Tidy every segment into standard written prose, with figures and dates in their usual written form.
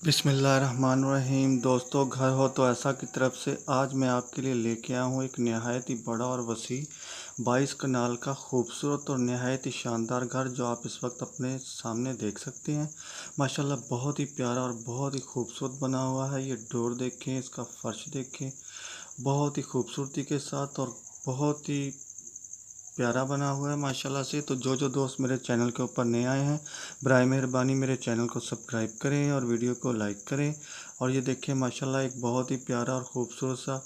बिस्मिल्लाहिर्रहमानिर्रहीम। दोस्तों, घर हो तो ऐसा की तरफ से आज मैं आपके लिए लेके आया हूँ एक नहायत ही बड़ा और वसी 22 कनाल का खूबसूरत और नहायत ही शानदार घर जो आप इस वक्त अपने सामने देख सकते हैं। माशाल्लाह बहुत ही प्यारा और बहुत ही खूबसूरत बना हुआ है। ये डोर देखें, इसका फर्श देखें, बहुत ही खूबसूरती के साथ और बहुत ही प्यारा बना हुआ है माशाल्लाह से। तो जो दोस्त मेरे चैनल के ऊपर नए आए हैं, बराए मेहरबानी मेरे चैनल को सब्सक्राइब करें और वीडियो को लाइक करें। और ये देखिए माशाल्लाह एक बहुत ही प्यारा और ख़ूबसूरत सा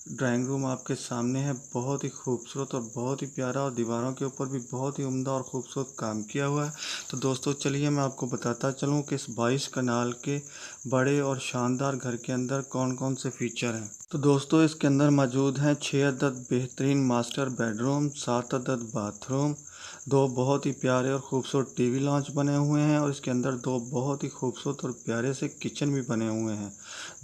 ड्राइंग रूम आपके सामने है। बहुत ही खूबसूरत और बहुत ही प्यारा, और दीवारों के ऊपर भी बहुत ही उम्दा और ख़ूबसूरत काम किया हुआ है। तो दोस्तों चलिए मैं आपको बताता चलूँ कि इस 22 कनाल के बड़े और शानदार घर के अंदर कौन कौन से फीचर हैं। तो दोस्तों इसके अंदर मौजूद हैं 6 अदद बेहतरीन मास्टर बेडरूम, 7 अदद बाथरूम, 2 बहुत ही प्यारे और ख़ूबसूरत टीवी लॉन्च बने हुए हैं, और इसके अंदर 2 बहुत ही खूबसूरत और प्यारे से किचन भी बने हुए हैं।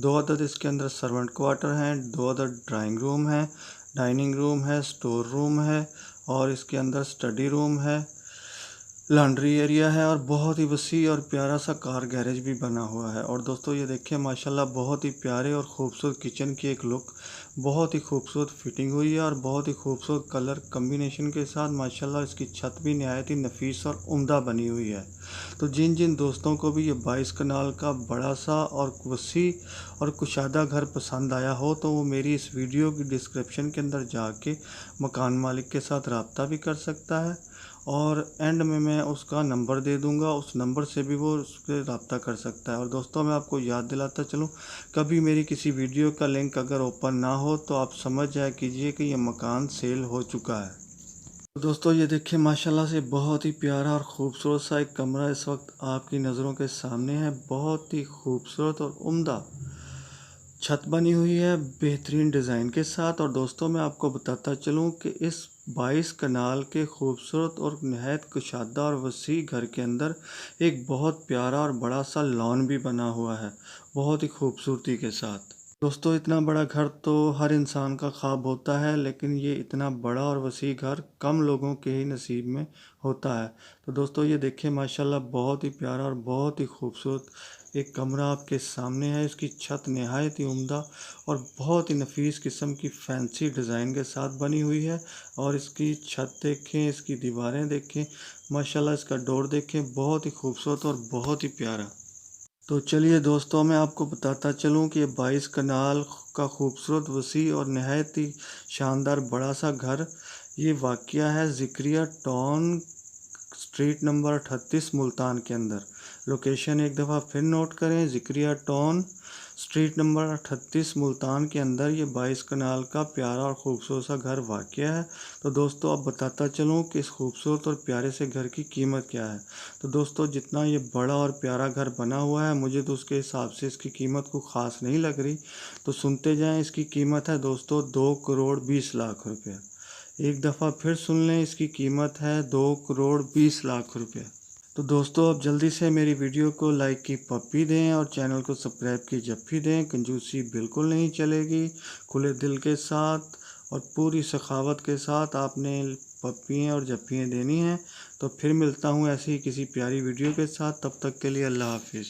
2 अदद इसके अंदर सर्वेंट क्वार्टर हैं, 2 अदद ड्राइंग रूम है, डाइनिंग रूम है, स्टोर रूम है, और इसके अंदर स्टडी रूम है, लॉन्ड्री एरिया है, और बहुत ही वसी और प्यारा सा कार गैरेज भी बना हुआ है। और दोस्तों ये देखिए माशाल्लाह बहुत ही प्यारे और ख़ूबसूरत किचन की एक लुक, बहुत ही खूबसूरत फिटिंग हुई है, और बहुत ही खूबसूरत कलर कम्बिनेशन के साथ माशाल्लाह इसकी छत भी नहायत ही नफीस और उम्दा बनी हुई है। तो जिन जिन दोस्तों को भी ये 22 कनाल का बड़ा सा और वसी और कुशादा घर पसंद आया हो, तो वो मेरी इस वीडियो की डिस्क्रिप्शन के अंदर जाके मकान मालिक के साथ रब्ता भी कर सकता है, और एंड में मैं उसका नंबर दे दूंगा, उस नंबर से भी वो उससे रब्ता कर सकता है। और दोस्तों मैं आपको याद दिलाता चलूँ, कभी मेरी किसी वीडियो का लिंक अगर ओपन ना हो तो आप समझ जाया कीजिए कि ये मकान सेल हो चुका है। तो दोस्तों ये देखिए माशाल्लाह से बहुत ही प्यारा और ख़ूबसूरत सा एक कमरा इस वक्त आपकी नज़रों के सामने है। बहुत ही खूबसूरत और उम्दा छत बनी हुई है बेहतरीन डिज़ाइन के साथ। और दोस्तों मैं आपको बताता चलूँ कि इस 22 कनाल के खूबसूरत और नहायत कुशादा और वसी घर के अंदर एक बहुत प्यारा और बड़ा सा लॉन भी बना हुआ है, बहुत ही खूबसूरती के साथ। दोस्तों इतना बड़ा घर तो हर इंसान का ख्वाब होता है, लेकिन ये इतना बड़ा और वसी घर कम लोगों के ही नसीब में होता है। तो दोस्तों ये देखिए माशाल्लाह बहुत ही प्यारा और बहुत ही खूबसूरत एक कमरा आपके सामने है। इसकी छत नहायत ही उम्दा और बहुत ही नफीस किस्म की फैंसी डिज़ाइन के साथ बनी हुई है। और इसकी छत देखें, इसकी दीवारें देखें, माशाल्लाह इसका डोर देखें, बहुत ही खूबसूरत और बहुत ही प्यारा। तो चलिए दोस्तों मैं आपको बताता चलूँ कि ये 22 कनाल का खूबसूरत वसी और नहायत ही शानदार बड़ा सा घर ये वाक़या है Zakaria town, street number 38 Multan के अंदर। लोकेशन एक दफ़ा फिर नोट करें, Zakaria town, street number 38 Multan के अंदर ये 22 कनाल का प्यारा और ख़ूबसूरत सा घर वाक़या है। तो दोस्तों अब बताता चलूँ कि इस खूबसूरत और प्यारे से घर की कीमत क्या है। तो दोस्तों जितना ये बड़ा और प्यारा घर बना हुआ है, मुझे तो उसके हिसाब से इसकी कीमत को ख़ास नहीं लग रही। तो सुनते जाएं, इसकी कीमत है दोस्तों 2 करोड़ 20 लाख रुपये। एक दफ़ा फिर सुन लें, इसकी कीमत है 2 करोड़ 20 लाख रुपये। तो दोस्तों अब जल्दी से मेरी वीडियो को लाइक की पप्पी दें और चैनल को सब्सक्राइब की जप्फी दें। कंजूसी बिल्कुल नहीं चलेगी, खुले दिल के साथ और पूरी सखावत के साथ आपने पप्पियाँ और जप्फियाँ देनी हैं। तो फिर मिलता हूँ ऐसी ही किसी प्यारी वीडियो के साथ, तब तक के लिए अल्लाह हाफिज़।